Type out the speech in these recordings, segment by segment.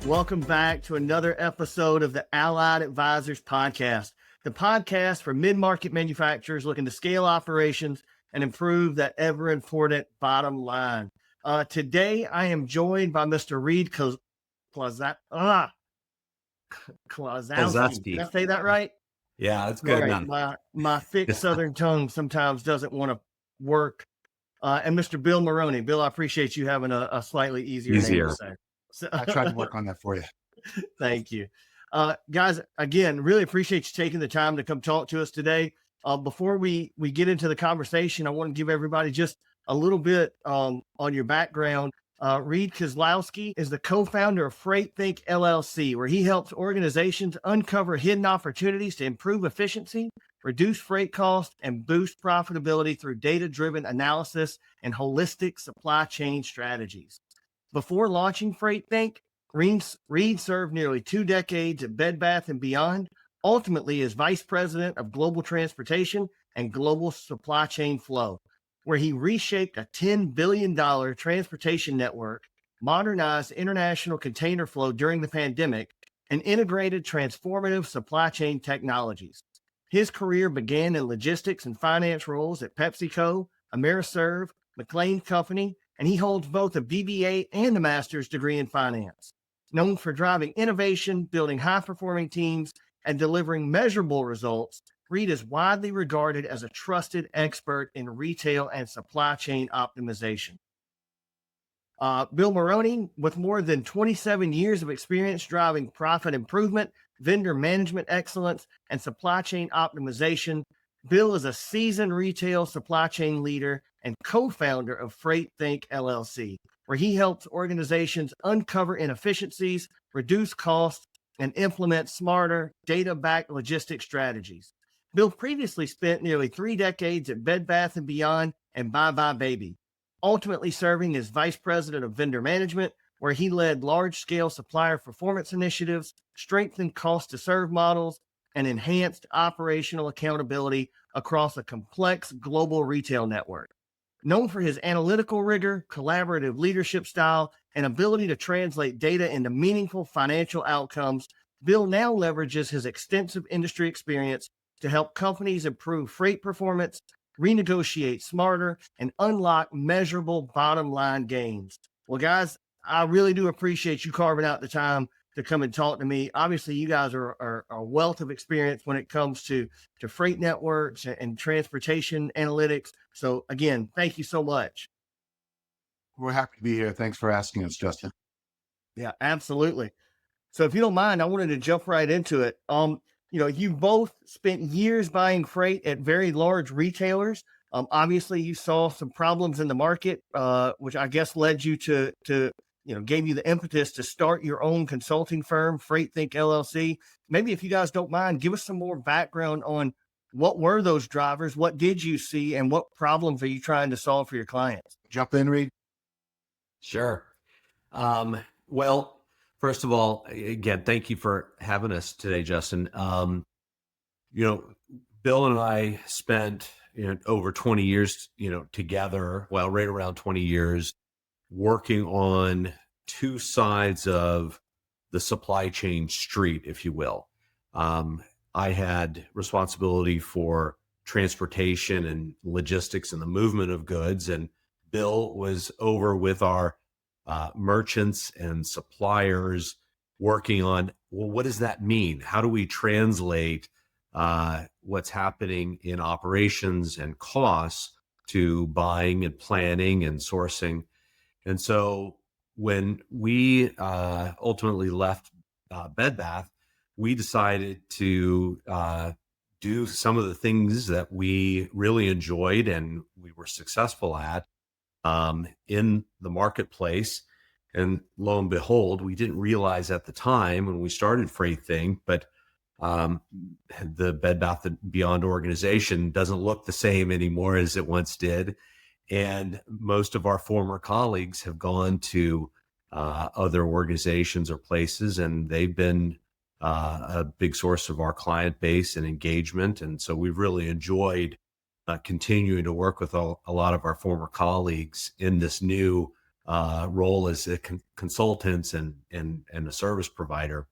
Welcome back to another episode of the Allied Advisors Podcast, the podcast for mid-market manufacturers looking to scale operations and improve that ever-important bottom line. Today, I am joined by Mr. Reid Kozlowski. Did I say that right? Yeah, that's good. Right. My thick Southern tongue sometimes doesn't want to work. And Mr. Bill Maroney. Bill, I appreciate you having a slightly easier name to say. So, I tried to work on that for you. Thank you. Guys, again, really appreciate you taking the time to come talk to us today. Before we get into the conversation, I want to give everybody just a little bit on your background. Reid Kozlowski is the co-founder of Freight Think LLC, where he helps organizations uncover hidden opportunities to improve efficiency, reduce freight costs, and boost profitability through data-driven analysis and holistic supply chain strategies. Before launching Freight Think, Reid served nearly 2 decades at Bed Bath & Beyond, ultimately as Vice President of Global Transportation and Global Supply Chain Flow, where he reshaped a $10 billion transportation network, modernized international container flow during the pandemic, and integrated transformative supply chain technologies. His career began in logistics and finance roles at PepsiCo, Ameriserve, McLean Company, and he holds both a BBA and a master's degree in finance. Known for driving innovation, building high-performing teams, and delivering measurable results, Reid is widely regarded as a trusted expert in retail and supply chain optimization. Bill Maroney, with more than 27 years of experience driving profit improvement, vendor management excellence, and supply chain optimization, Bill is a seasoned retail supply chain leader and co-founder of Freight Think LLC, where he helps organizations uncover inefficiencies, reduce costs, and implement smarter, data-backed logistics strategies. Bill previously spent nearly 3 decades at Bed Bath & Beyond and Bye Bye Baby, ultimately serving as Vice President of Vendor Management, where he led large-scale supplier performance initiatives, strengthened cost-to-serve models, and enhanced operational accountability across a complex global retail network. Known for his analytical rigor, collaborative leadership style, and ability to translate data into meaningful financial outcomes, Bill now leverages his extensive industry experience to help companies improve freight performance, renegotiate smarter, and unlock measurable bottom line gains. Well, guys, I really do appreciate you carving out the time to come and talk to me. Obviously, you guys are a wealth of experience when it comes to freight networks and transportation analytics. So again, thank you so much. We're happy to be here. Thanks for asking us, Justin. Yeah, absolutely. So if you don't mind, I wanted to jump right into it. You both spent years buying freight at very large retailers. Obviously, you saw some problems in the market, which I guess led you to gave you the impetus to start your own consulting firm, Freight Think LLC. Maybe if you guys don't mind, give us some more background on what were those drivers, what did you see, and what problems are you trying to solve for your clients? Jump in, Reid. Sure. Well, first of all, again, thank you for having us today, Justin. Bill and I spent over 20 years, together, right around 20 years, working on 2 sides of the supply chain street, if you will. I had responsibility for transportation and logistics and the movement of goods, and Bill was over with our merchants and suppliers working on, well, what does that mean? How do we translate what's happening in operations and costs to buying and planning and sourcing? And so when we ultimately left Bed Bath, we decided to do some of the things that we really enjoyed and we were successful at in the marketplace. And lo and behold, we didn't realize at the time when we started Freight Think, but the Bed Bath & Beyond organization doesn't look the same anymore as it once did. And most of our former colleagues have gone to other organizations or places, and they've been a big source of our client base and engagement. And so we've really enjoyed continuing to work with a lot of our former colleagues in this new role as a consultants and a service provider.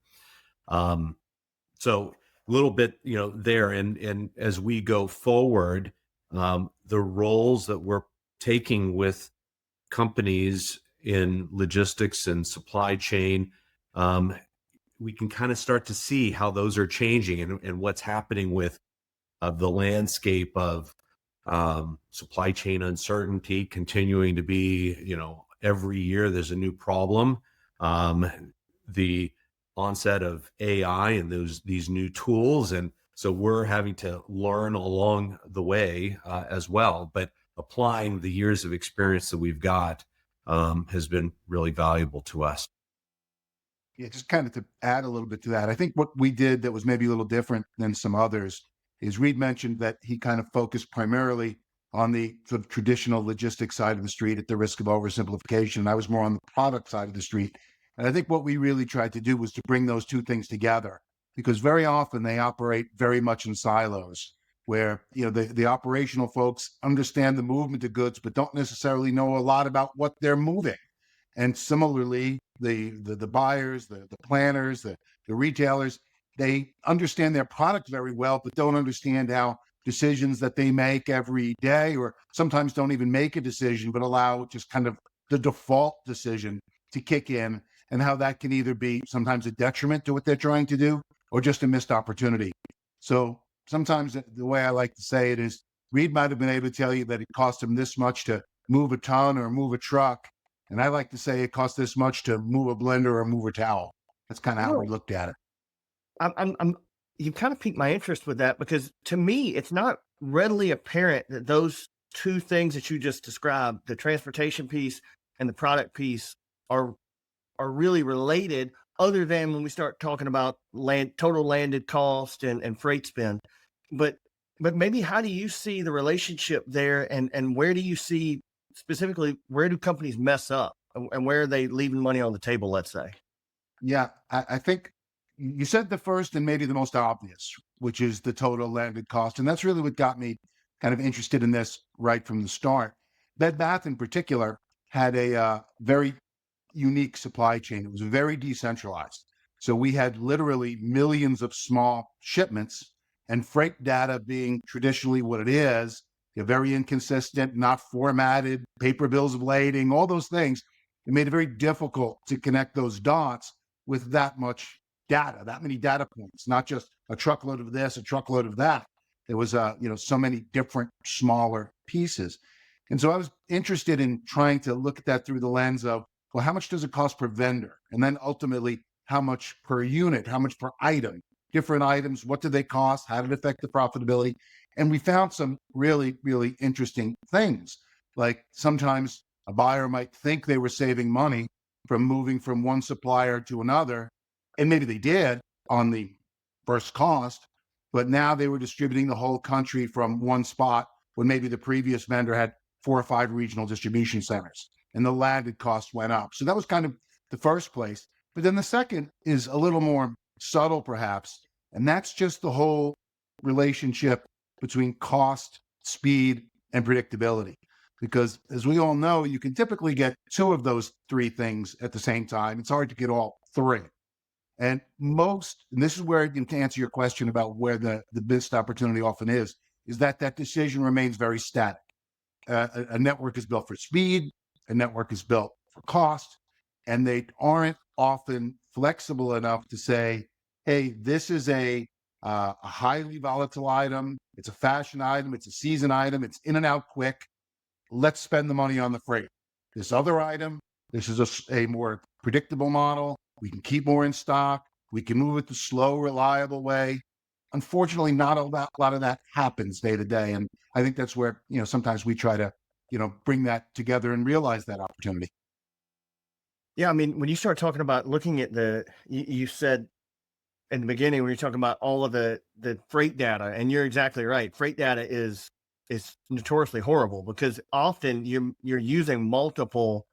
So a little bit, there, and as we go forward, the roles that we're taking with companies in logistics and supply chain, we can kind of start to see how those are changing and what's happening with the landscape of supply chain uncertainty continuing to be, every year there's a new problem. The onset of AI and these new tools, and so we're having to learn along the way as well. But applying the years of experience that we've got has been really valuable to us. Yeah, just kind of to add a little bit to that, I think what we did that was maybe a little different than some others is Reid mentioned that he kind of focused primarily on the sort of traditional logistics side of the street at the risk of oversimplification. And I was more on the product side of the street. And I think what we really tried to do was to bring those two things together, because very often they operate very much in silos where, the operational folks understand the movement of goods, but don't necessarily know a lot about what they're moving. And similarly, the buyers, the planners, the retailers, they understand their product very well, but don't understand how decisions that they make every day, or sometimes don't even make a decision, but allow just kind of the default decision to kick in, and how that can either be sometimes a detriment to what they're trying to do or just a missed opportunity. So sometimes the way I like to say it is, Reid might have been able to tell you that it cost him this much to move a ton or move a truck. And I like to say it costs this much to move a blender or move a towel. That's kind of how we looked at it. You kind of piqued my interest with that, because to me, it's not readily apparent that those two things that you just described, the transportation piece and the product piece, are really related, other than when we start talking about total landed cost and freight spend. But maybe, how do you see the relationship there, and where do you see specifically, where do companies mess up, and where are they leaving money on the table, let's say? Yeah, I think you said the first and maybe the most obvious, which is the total landed cost. And that's really what got me kind of interested in this right from the start. Bed Bath in particular had a very unique supply chain. It was very decentralized. So we had literally millions of small shipments, and freight data being traditionally what it is, very inconsistent, not formatted, paper bills of lading, all those things. It made it very difficult to connect those dots with that much data, that many data points, not just a truckload of this, a truckload of that. There was, so many different smaller pieces. And so I was interested in trying to look at that through the lens of, well, how much does it cost per vendor? And then ultimately, how much per unit, how much per item, different items, what do they cost? How did it affect the profitability? And we found some really, really interesting things. Like sometimes a buyer might think they were saving money from moving from one supplier to another, and maybe they did on the first cost, but now they were distributing the whole country from one spot when maybe the previous vendor had 4 or 5 regional distribution centers, and the landed cost went up. So that was kind of the first place. But then the second is a little more subtle, perhaps, and that's just the whole relationship between cost, speed, and predictability. Because as we all know, you can typically get 2 of those 3 things at the same time. It's hard to get all 3. And this is where, to answer your question about where the missed opportunity often is that decision remains very static. A network is built for speed, a network is built for cost, and they aren't often flexible enough to say, hey, this is a highly volatile item, it's a fashion item, it's a season item, it's in and out quick, let's spend the money on the freight. This other item, this is a more predictable model, we can keep more in stock, we can move it the slow, reliable way. Unfortunately, not a lot of that happens day to day. And I think that's where, sometimes we try to, bring that together and realize that opportunity. Yeah, I mean, when you start talking about looking at you said in the beginning, when you're talking about all of the freight data, and you're exactly right. Freight data is notoriously horrible, because often you're using multiple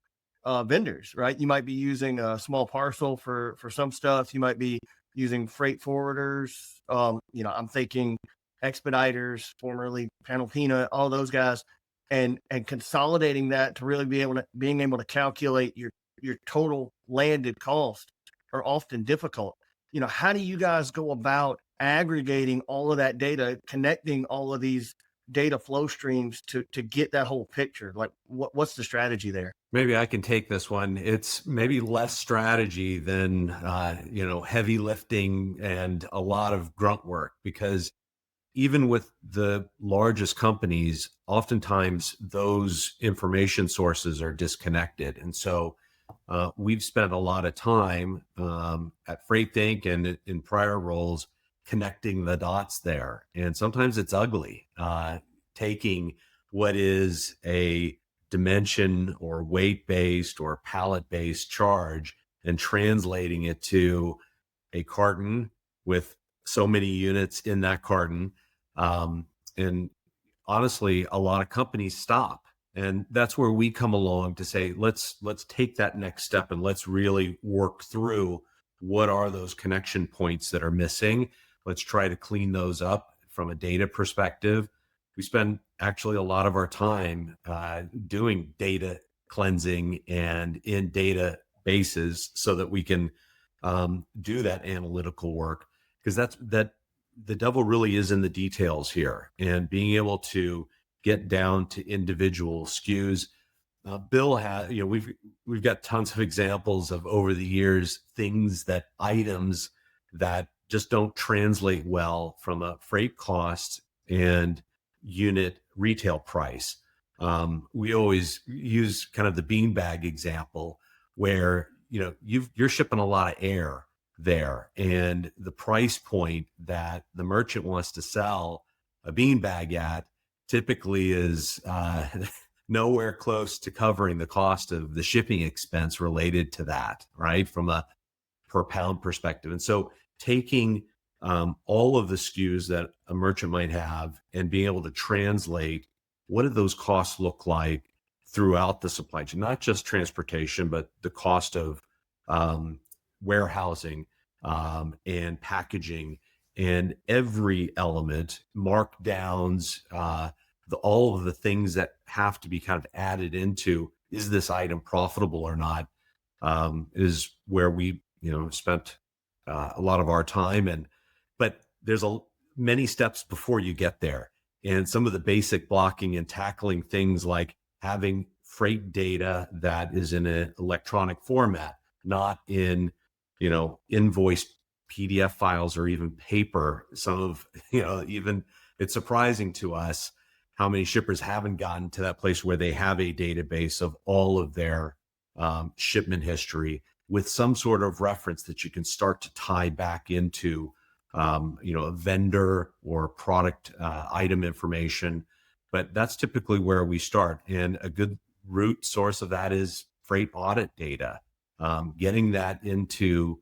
vendors, right? You might be using a small parcel for some stuff. You might be using freight forwarders. I'm thinking Expeditors, formerly Panalpina, all those guys. and consolidating that to really being able to calculate your total landed cost are often difficult. How do you guys go about aggregating all of that data, connecting all of these data flow streams to get that whole picture? Like what's the strategy there? Maybe I can take this one. It's maybe less strategy than, heavy lifting and a lot of grunt work, because even with the largest companies, oftentimes those information sources are disconnected. And so we've spent a lot of time at Freight Think and in prior roles connecting the dots there. And sometimes it's ugly, taking what is a dimension or weight based or pallet based charge and translating it to a carton with so many units in that carton. And honestly, a lot of companies stop. And that's where we come along to say, let's take that next step and let's really work through what are those connection points that are missing. Let's try to clean those up from a data perspective. We spend actually a lot of our time doing data cleansing and in databases so that we can do that analytical work, because that the devil really is in the details here, and being able to get down to individual SKUs. Bill has, we've got tons of examples of over the years, items that just don't translate well from a freight cost and unit retail price. We always use kind of the beanbag example where, you're shipping a lot of air there, and the price point that the merchant wants to sell a beanbag at typically is nowhere close to covering the cost of the shipping expense related to that, right? From a per pound perspective. And so taking all of the SKUs that a merchant might have and being able to translate what do those costs look like throughout the supply chain, not just transportation, but the cost of warehousing and packaging and every element, markdowns, all of the things that have to be kind of added into, is this item profitable or not, is where we, spent a lot of our time. But there's many steps before you get there. And some of the basic blocking and tackling things like having freight data that is in an electronic format, not in, invoice PDF files or even paper. Some of, even it's surprising to us how many shippers haven't gotten to that place where they have a database of all of their shipment history with some sort of reference that you can start to tie back into, a vendor or product item information. But that's typically where we start. And a good root source of that is freight audit data, getting that into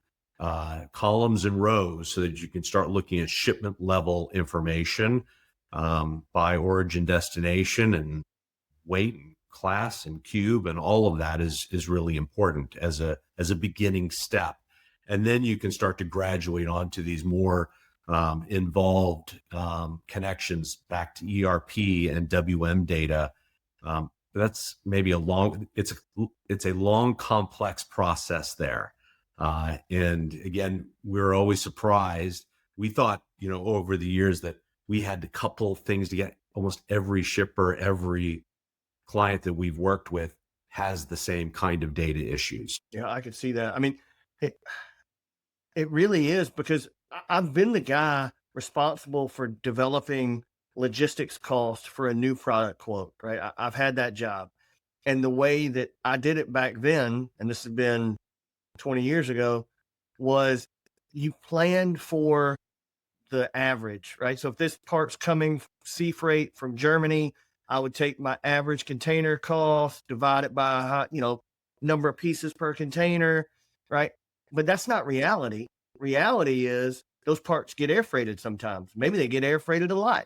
columns and rows so that you can start looking at shipment level information by origin, destination, and weight and class and cube, and all of that is really important as a beginning step. And then you can start to graduate onto these more involved connections back to ERP and WM data. That's maybe it's a long, complex process there. And again, we're always surprised. We thought, over the years that we had to couple things together. Almost every shipper, every client that we've worked with has the same kind of data issues. Yeah, I could see that. I mean, it really is, because I've been the guy responsible for developing logistics cost for a new product quote, right? I've had that job. And the way that I did it back then, and this has been 20 years ago, was you planned for the average, right? So if this part's coming sea freight from Germany, I would take my average container cost, divide it by, number of pieces per container, right? But that's not reality. Reality is those parts get air freighted sometimes. Maybe they get air freighted a lot.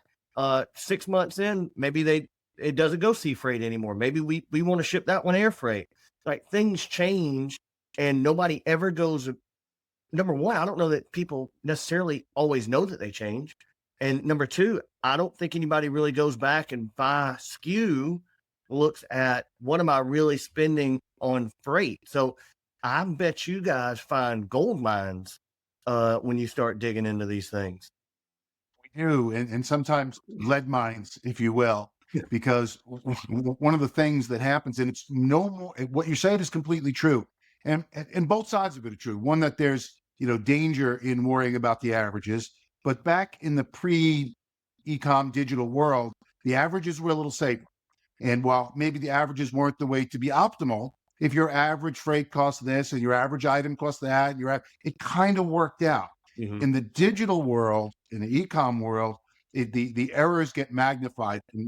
6 months in, maybe it doesn't go sea freight anymore. Maybe we want to ship that one air freight. Like, things change, and nobody ever goes. Number one, I don't know that people necessarily always know that they change. And number two, I don't think anybody really goes back and buy SKU looks at what am I really spending on freight. So I bet you guys find gold mines when you start digging into these things. We do, and sometimes lead mines, if you will, because one of the things that happens, and it's no more, what you said is completely true, and both sides of it are true. One, that there's danger in worrying about the averages, but back in the pre-ecom digital world, the averages were a little safer. And while maybe the averages weren't the way to be optimal, if your average freight costs this and your average item costs that, it kind of worked out. Mhm. In the digital world, in the e-com world, the errors get magnified in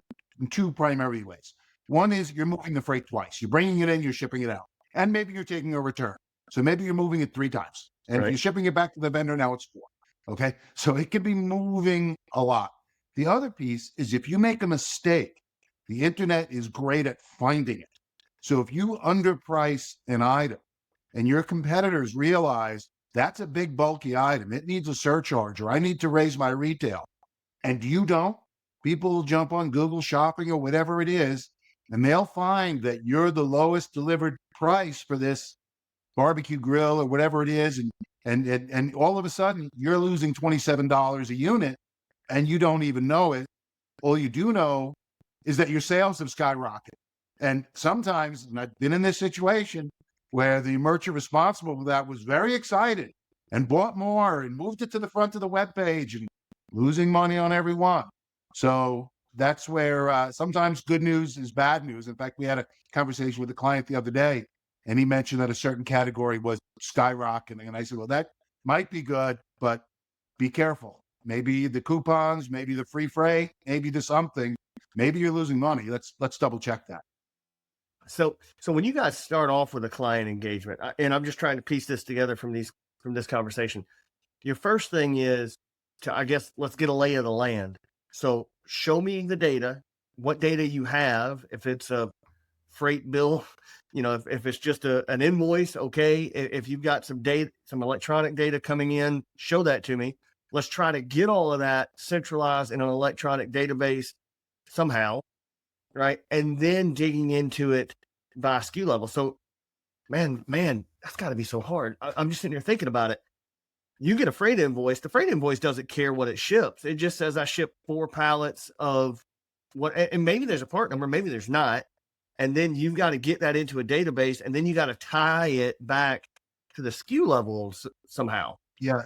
two primary ways. One is you're moving the freight twice. You're bringing it in, you're shipping it out, and maybe you're taking a return. So maybe you're moving it 3 times. And if Right. you're shipping it back to the vendor, now it's 4. Okay. So it can be moving a lot. The other piece is if you make a mistake, the internet is great at finding it. So if you underprice an item and your competitors realize that's a big bulky item, it needs a surcharge, or I need to raise my retail, and you don't, people will jump on Google Shopping or whatever it is, and they'll find that you're the lowest delivered price for this barbecue grill or whatever it is, and all of a sudden you're losing $27 a unit and you don't even know it. All you do know is that your sales have skyrocketed. And sometimes, and I've been in this situation where the merchant responsible for that was very excited and bought more and moved it to the front of the web page and losing money on every one. So that's where sometimes good news is bad news. In fact, we had a conversation with a client the other day, and he mentioned that a certain category was skyrocketing. And I said, well, that might be good, but be careful. Maybe the coupons, maybe the free freight, maybe the something, maybe you're losing money. Let's double check that. So when you guys start off with a client engagement, and I'm just trying to piece this together from this conversation, your first thing is to, I guess, let's get a lay of the land. So show me the data, what data you have. If it's a freight bill, if it's just an invoice, okay. If you've got some data, some electronic data coming in, show that to me. Let's try to get all of that centralized in an electronic database somehow, right? And then digging into it by SKU level. So, man, that's got to be so hard. I'm just sitting here thinking about it. You get a freight invoice. The freight invoice doesn't care what it ships. It just says I ship 4 pallets of what, and maybe there's a part number, maybe there's not. And then you've got to get that into a database, and then you got to tie it back to the SKU levels somehow. Yeah,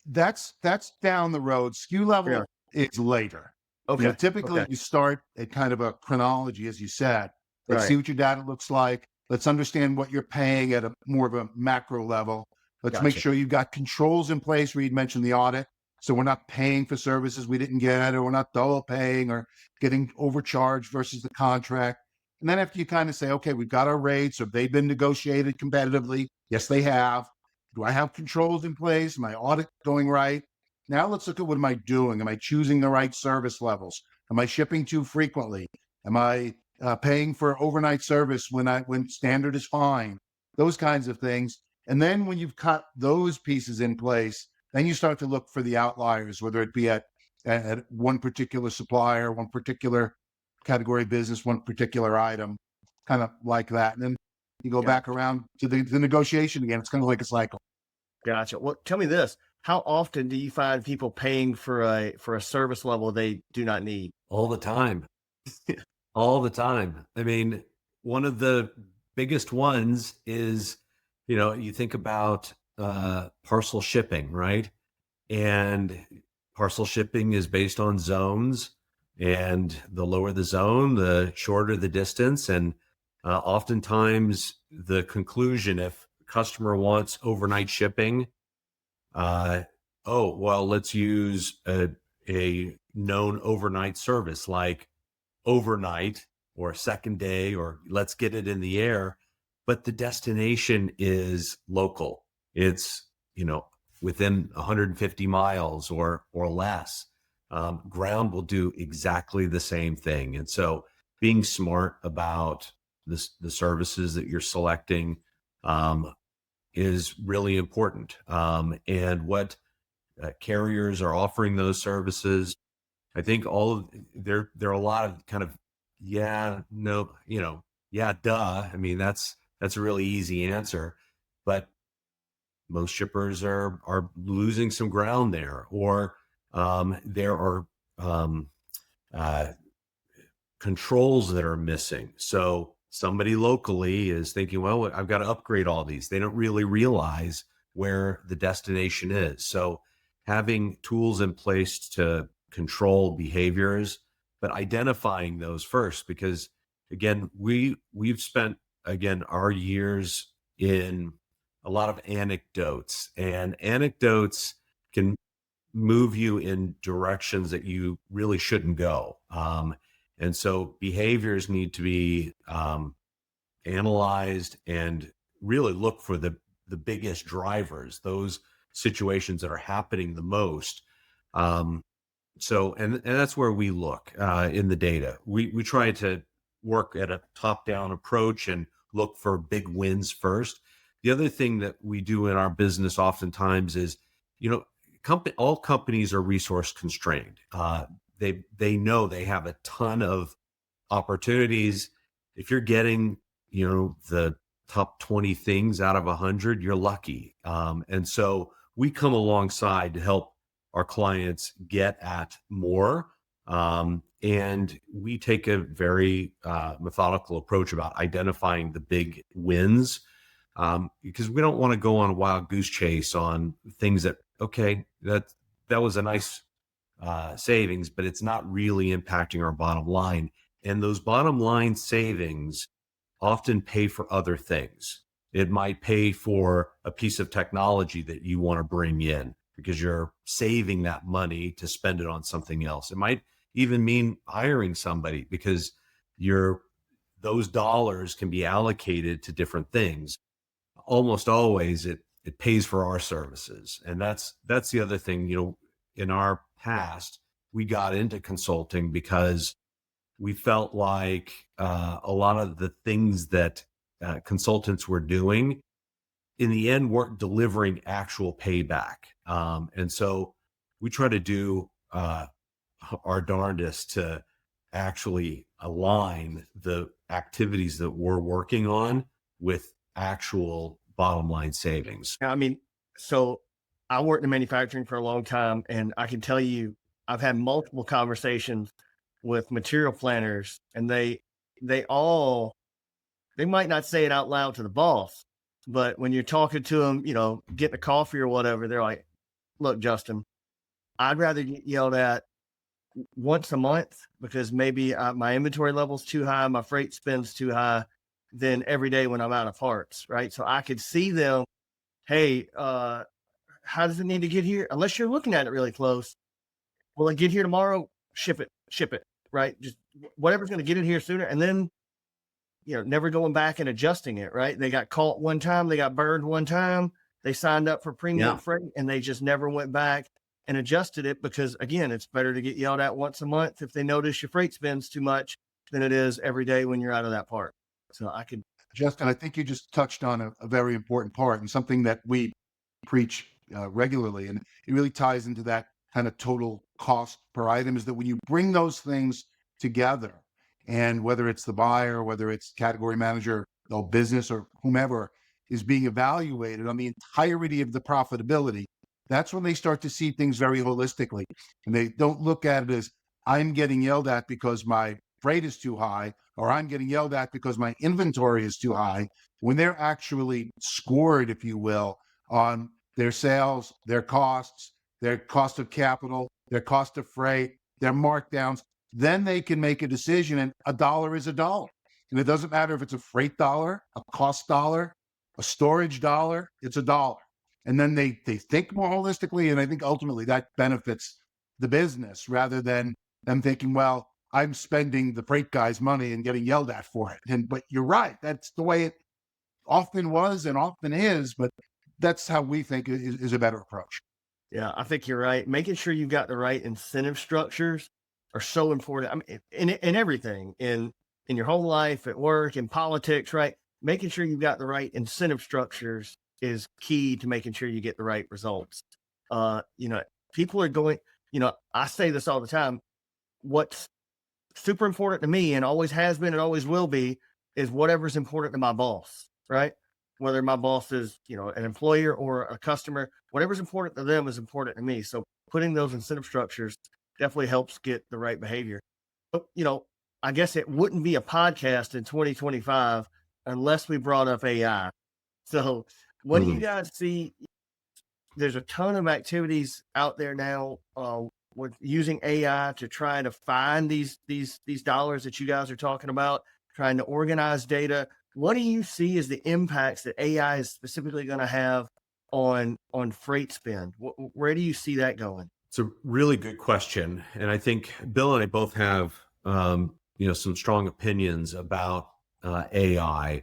that's down the road. SKU level is later. Okay. Typically you start at kind of a chronology, as you said. Let's see what your data looks like. Let's understand what you're paying at a more of a macro level. Let's make sure you've got controls in place. Reid mentioned the audit. So we're not paying for services we didn't get, or we're not double paying or getting overcharged versus the contract. And then after you kind of say, okay, we've got our rates. Have they been negotiated competitively? Yes, they have. Do I have controls in place? My audit going right? Now let's look at what am I doing? Am I choosing the right service levels? Am I shipping too frequently? Am I paying for overnight service when standard is fine? Those kinds of things. And then when you've got those pieces in place, then you start to look for the outliers, whether it be at one particular supplier, one particular category of business, one particular item, kind of like that. And then you go back around to the negotiation again. It's kind of like a cycle. Gotcha. Well, tell me this. How often do you find people paying for a service level they do not need? All the time. All the time. I mean, one of the biggest ones is, you think about parcel shipping, right? And parcel shipping is based on zones, and the lower the zone, the shorter the distance. And oftentimes the conclusion, if a customer wants overnight shipping, let's use a known overnight service like overnight or second day, or let's get it in the air. But the destination is local. It's, within 150 miles or less. Ground will do exactly the same thing. And so being smart about the services that you're selecting is really important. And what carriers are offering those services, I think there are a lot of kind of Yeah, no, yeah, duh. I mean, that's a really easy answer, but most shippers are losing some ground there, or there are um, uh, controls that are missing. So somebody locally is thinking, well, I've got to upgrade all these. They don't really realize where the destination is. So having tools in place to control behaviors, but identifying those first, because again, we've spent again our years in a lot of anecdotes, and anecdotes can move you in directions that you really shouldn't go. And so behaviors need to be analyzed and really look for the biggest drivers, those situations that are happening the most. Um, and that's where we look in the data. We try to work at a top down approach and look for big wins first. The other thing that we do in our business oftentimes is, you know, all companies are resource constrained. They know they have a ton of opportunities. If you're getting, the top 20 things out of 100, you're lucky. And so we come alongside to help our clients get at more. And we take a very methodical approach about identifying the big wins, because we don't want to go on a wild goose chase on things that, okay, that was a nice savings, but it's not really impacting our bottom line. And those bottom line savings often pay for other things. It might pay for a piece of technology that you want to bring in because you're saving that money to spend it on something else. It might even mean hiring somebody because those dollars can be allocated to different things. Almost always it pays for our services. And that's the other thing, in our past, we got into consulting because we felt like a lot of the things that consultants were doing in the end weren't delivering actual payback. And so we try to do our darndest to actually align the activities that we're working on with actual bottom line savings. I mean, so I worked in manufacturing for a long time, and I can tell you, I've had multiple conversations with material planners, and they all they might not say it out loud to the boss, but when you're talking to them, getting a coffee or whatever, they're like, "Look, Justin, I'd rather get yelled at once a month because maybe my inventory level's too high, my freight spend's too high, than every day when I'm out of parts." Right? So I could see them, hey, how does it need to get here? Unless you're looking at it really close, will it get here tomorrow? Ship it, right? Just whatever's going to get it here sooner. And then, never going back and adjusting it, right? They got caught one time, they got burned one time, they signed up for premium freight, and they just never went back and adjusted it because, again, it's better to get yelled at once a month if they notice your freight spends too much than it is every day when you're out of that part. So I could. Justin, I think you just touched on a very important part and something that we preach regularly, and it really ties into that kind of total cost per item. Is that when you bring those things together, and whether it's the buyer, whether it's category manager, or business, or whomever is being evaluated on the entirety of the profitability, that's when they start to see things very holistically, and they don't look at it as I'm getting yelled at because my freight is too high, or I'm getting yelled at because my inventory is too high, when they're actually scored, if you will, on their sales, their costs, their cost of capital, their cost of freight, their markdowns, then they can make a decision. And a dollar is a dollar. And it doesn't matter if it's a freight dollar, a cost dollar, a storage dollar, it's a dollar. And then they think more holistically. And I think ultimately that benefits the business rather than them thinking, well, I'm spending the freight guy's money and getting yelled at for it. But you're right. That's the way it often was and often is. But that's how we think is a better approach. Yeah, I think you're right. Making sure you've got the right incentive structures are so important. I mean, in everything, in your whole life, at work, in politics, right? Making sure you've got the right incentive structures is key to making sure you get the right results. Uh, you know, People are going. I say this all the time. What's super important to me and always has been and always will be is whatever's important to my boss, right? Whether my boss is, an employer or a customer, whatever's important to them is important to me. So putting those incentive structures definitely helps get the right behavior. But, I guess it wouldn't be a podcast in 2025 unless we brought up AI. So what do you Mhm. guys see? There's a ton of activities out there now with using AI to try to find these dollars that you guys are talking about, trying to organize data. What do you see as the impacts that AI is specifically going to have on freight spend? Where do you see that going? It's a really good question, and I think Bill and I both have some strong opinions about AI.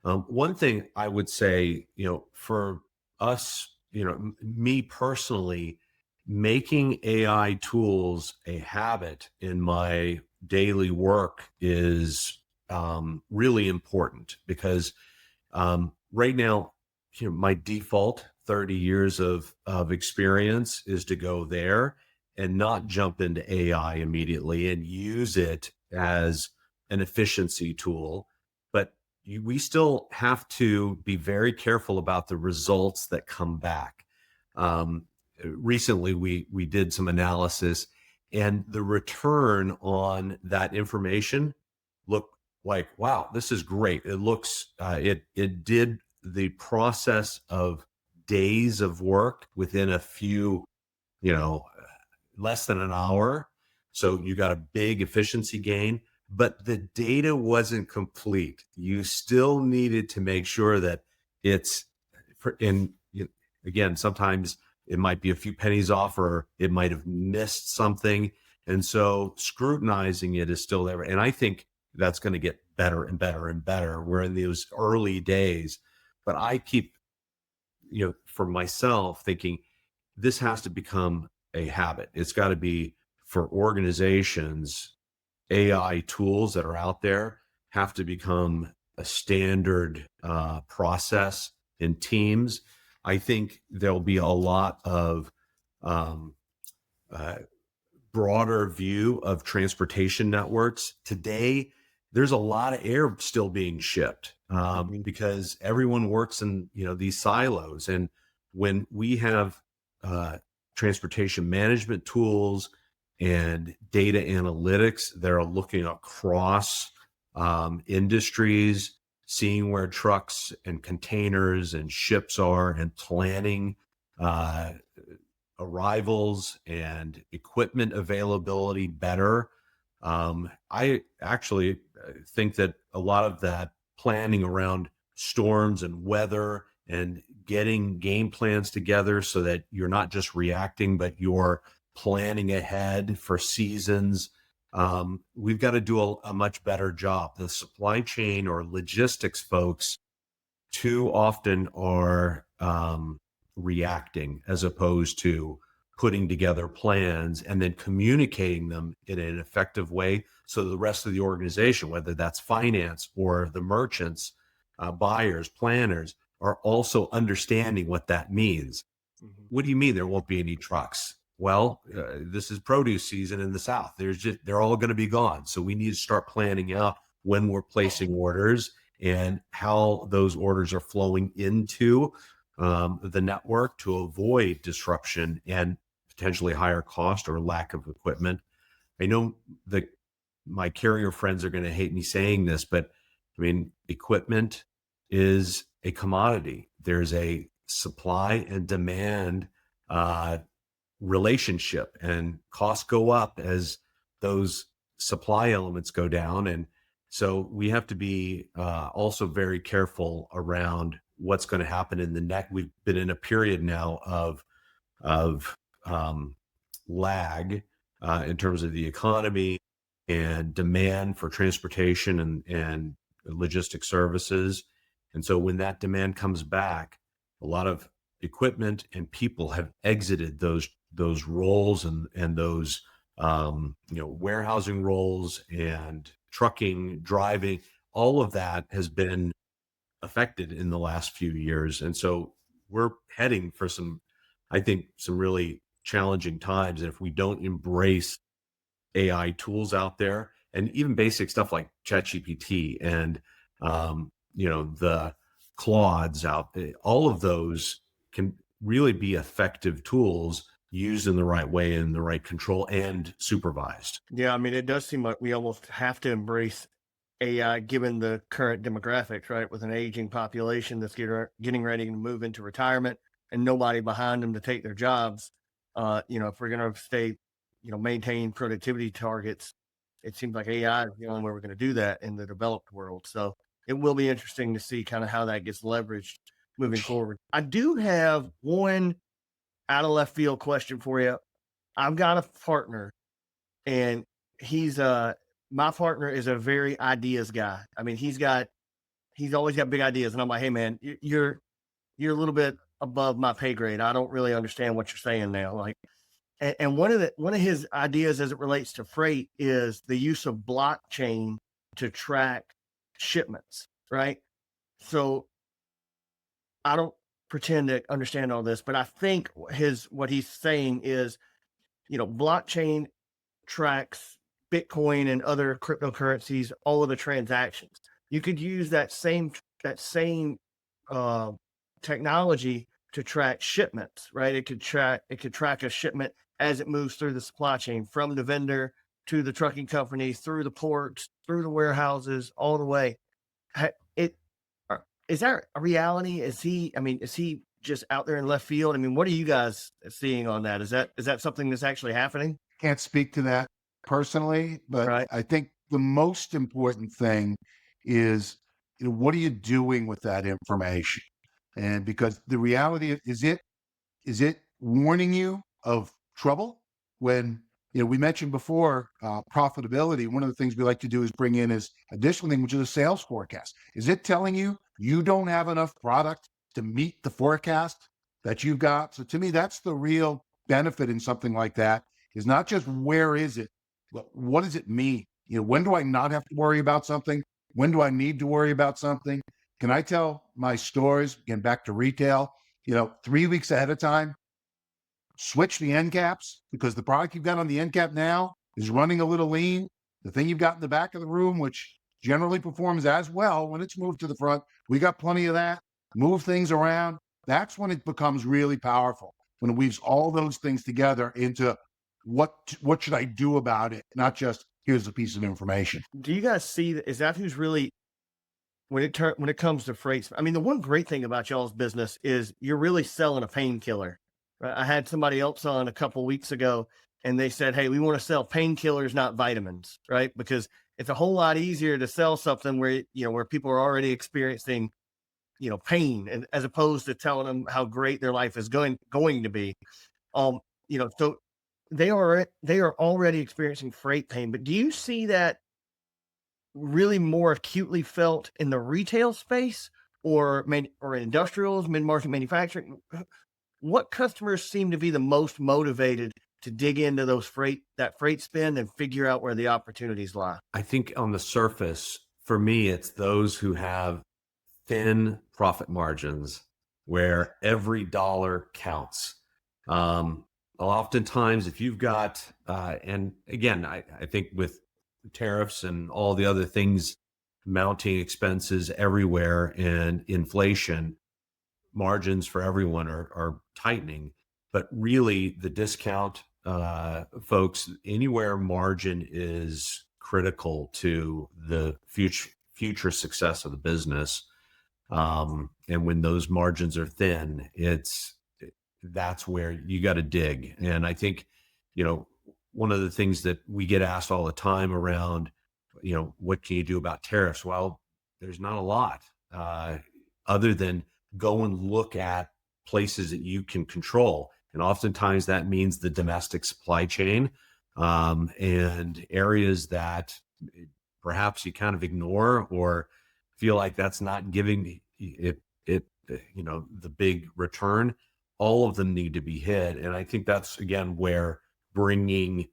One thing I would say, for us, me personally, making AI tools a habit in my daily work is really important because right now, my default 30 years of experience is to go there and not jump into AI immediately and use it as an efficiency tool. But we still have to be very careful about the results that come back. Recently, we did some analysis, and the return on that information looked like, wow, this is great. It looks it did the process of days of work within a few, you know, less than an hour. So you got a big efficiency gain, but the data wasn't complete. You still needed to make sure that it's again, sometimes it might be a few pennies off or it might have missed something. And so scrutinizing it is still there. And I think that's going to get better and better and better. We're in those early days, but I keep, for myself thinking this has to become a habit. It's got to be for organizations. AI tools that are out there have to become a standard process in teams. I think there'll be a lot of um, uh, broader view of transportation networks. Today, there's a lot of air still being shipped because everyone works in these silos. And when we have transportation management tools and data analytics that are looking across industries, seeing where trucks and containers and ships are, and planning arrivals and equipment availability better. I actually think that a lot of that planning around storms and weather and getting game plans together so that you're not just reacting, but you're planning ahead for seasons. We've got to do a much better job. The supply chain or logistics folks too often are reacting as opposed to putting together plans and then communicating them in an effective way so the rest of the organization, whether that's finance or the merchants, buyers, planners, are also understanding what that means. What do you mean there won't be any trucks? Well, this is produce season in the South. They're all going to be gone. So we need to start planning out when we're placing orders and how those orders are flowing into the network to avoid disruption and potentially higher cost or lack of equipment. I know that my carrier friends are going to hate me saying this, but I mean, equipment is a commodity. There's a supply and demand relationship, and costs go up as those supply elements go down. And so we have to be also very careful around what's going to happen in the next. We've been in a period now of lag in terms of the economy and demand for transportation and logistic services. And so when that demand comes back, a lot of equipment and people have exited those roles and those warehousing roles and trucking, driving. All of that has been affected in the last few years. And so we're heading for I think, some really challenging times. And if we don't embrace AI tools out there and even basic stuff like ChatGPT and, the Claudes out there, all of those can really be effective tools used in the right way, in the right control and supervised. Yeah, I mean, it does seem like we almost have to embrace AI given the current demographics, right? With an aging population that's getting ready to move into retirement and nobody behind them to take their jobs. If we're going to stay, maintain productivity targets, it seems like AI is the only way we're going to do that in the developed world. So it will be interesting to see kind of how that gets leveraged moving forward. I do have one out of left field question for you. I've got a partner, and he's my partner is a very ideas guy. I mean, he's always got big ideas, and I'm like, hey man, you're a little bit above my pay grade. I don't really understand what you're saying now. Like, and one of his ideas as it relates to freight is the use of blockchain to track shipments, right? So I don't pretend to understand all this, but I think what he's saying is, blockchain tracks Bitcoin and other cryptocurrencies, all of the transactions. You could use that same uh, technology to track shipments, right? It could track a shipment as it moves through the supply chain from the vendor to the trucking company, through the ports, through the warehouses, all the way. It is that a reality? Is he just out there in left field? I mean, what are you guys seeing on that? Is that something that's actually happening? Can't speak to that personally, but Right. I think the most important thing is, what are you doing with that information? And because the reality is it warning you of trouble when, we mentioned before profitability. One of the things we like to do is bring in is additional thing, which is a sales forecast. Is it telling you you don't have enough product to meet the forecast that you've got? So to me, that's the real benefit in something like that, is not just where is it, but what does it mean? When do I not have to worry about something? When do I need to worry about something? Can I tell my stores, again, back to retail, 3 weeks ahead of time, switch the end caps because the product you've got on the end cap now is running a little lean. The thing you've got in the back of the room, which generally performs as well when it's moved to the front, we got plenty of that. Move things around. That's when it becomes really powerful, when it weaves all those things together into what should I do about it, not just here's a piece of information. Do you guys see that? Is that who's really when it comes to freight? I mean, the one great thing about y'all's business is you're really selling a painkiller. Right? I had somebody else on a couple weeks ago, and they said, "Hey, we want to sell painkillers, not vitamins, right? Because it's a whole lot easier to sell something where people are already experiencing pain, and as opposed to telling them how great their life is going to be. So they are already experiencing freight pain. But do you see that really more acutely felt in the retail space or industrials, mid-market manufacturing? What customers seem to be the most motivated to dig into that freight spend and figure out where the opportunities lie? I think on the surface, for me, it's those who have thin profit margins where every dollar counts. Oftentimes, if you've got, and again, I think with tariffs and all the other things, mounting expenses everywhere and inflation, margins for everyone are tightening. But really, the discount folks, anywhere margin is critical to the future success of the business. And when those margins are thin, that's where you got to dig. And I think, one of the things that we get asked all the time around, what can you do about tariffs? Well, there's not a lot other than go and look at places that you can control. And oftentimes that means the domestic supply chain and areas that perhaps you kind of ignore or feel like that's not giving it the big return. All of them need to be hit. And I think that's, again, where bringing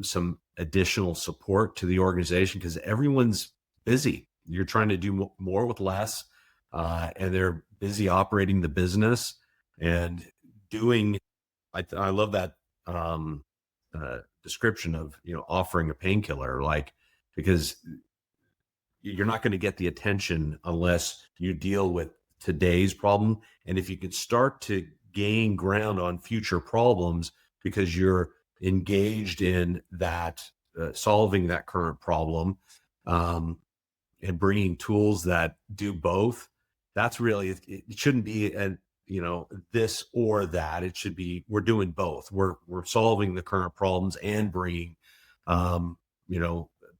some additional support to the organization, because everyone's busy. You're trying to do more with less, and they're busy operating the business and doing. I love that description of, offering a painkiller, like, because you're not going to get the attention unless you deal with today's problem. And if you can start to gain ground on future problems because you're engaged in that, solving that current problem, and bringing tools that do both, that's really, it shouldn't be this or that. It should be, we're doing both. We're solving the current problems and bringing,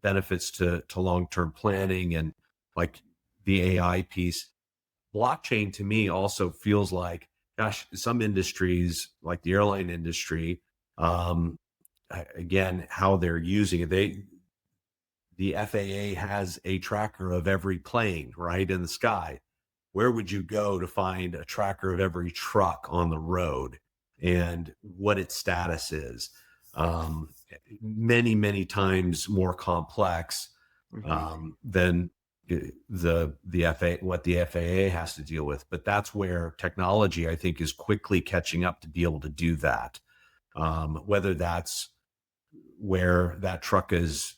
benefits to long-term planning, and like the AI piece. Blockchain to me also feels like, gosh, some industries like the airline industry, again, how they're using it. The FAA has a tracker of every plane right in the sky. Where would you go to find a tracker of every truck on the road and what its status is? Many, many times more complex than what the FAA has to deal with. But that's where technology, I think, is quickly catching up to be able to do that. Whether that's where that truck is,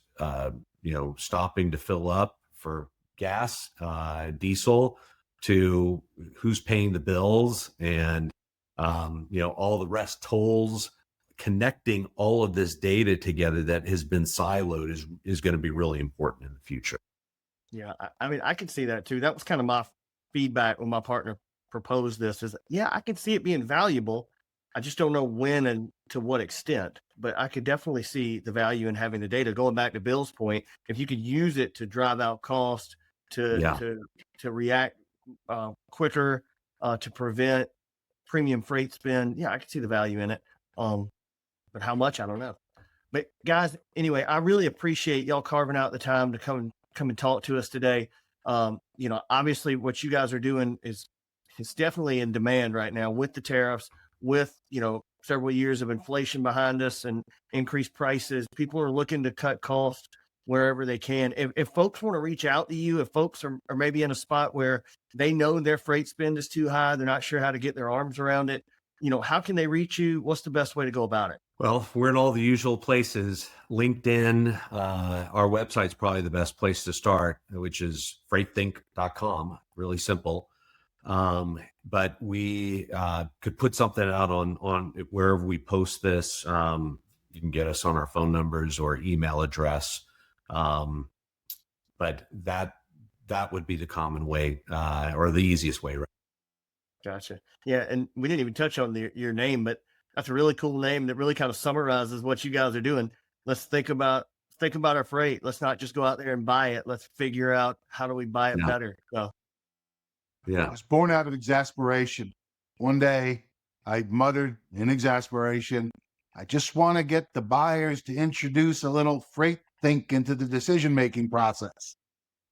stopping to fill up for gas, diesel, to who's paying the bills, and all the rest, tolls. Connecting all of this data together that has been siloed is going to be really important in the future. Yeah, I mean, I can see that too. That was kind of my feedback when my partner proposed this. Is, yeah, I can see it being valuable. I just don't know when and to what extent. But I could definitely see the value in having the data. Going back to Bill's point, if you could use it to drive out cost, to react quicker, to prevent premium freight spend, yeah, I can see the value in it. But how much, I don't know. But guys, anyway, I really appreciate y'all carving out the time to come and talk to us today. Obviously what you guys are doing is definitely in demand right now with the tariffs, with, several years of inflation behind us and increased prices. People are looking to cut costs wherever they can. If folks want to reach out to you, if folks are maybe in a spot where they know their freight spend is too high, they're not sure how to get their arms around it, how can they reach you? What's the best way to go about it? Well, we're in all the usual places. LinkedIn, our website's probably the best place to start, which is freightthink.com. Really simple. But we could put something out on wherever we post this. You can get us on our phone numbers or email address. But that would be the common way, or the easiest way. Right? Gotcha. Yeah, and we didn't even touch on your name, but that's a really cool name that really kind of summarizes what you guys are doing. Let's think about our freight. Let's not just go out there and buy it. Let's figure out how do we buy it better. So, yeah, I was born out of exasperation. One day I muttered in exasperation, I just want to get the buyers to introduce a little freight think into the decision-making process.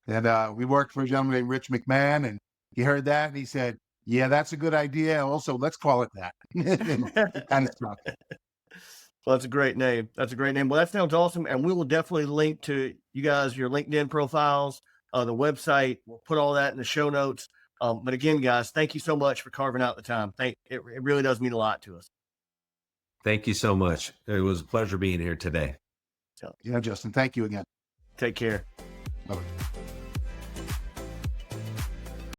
And we worked for a gentleman named Rich McMahon, and he heard that and he said, yeah, that's a good idea. Also, let's call it that. Kind of stuff. Well, that's a great name. Well, that sounds awesome. And we will definitely link to you guys, your LinkedIn profiles, the website. We'll put all that in the show notes. But again, guys, thank you so much for carving out the time. It really does mean a lot to us. Thank you so much. It was a pleasure being here today. Yeah, Justin, thank you again. Take care. Bye-bye.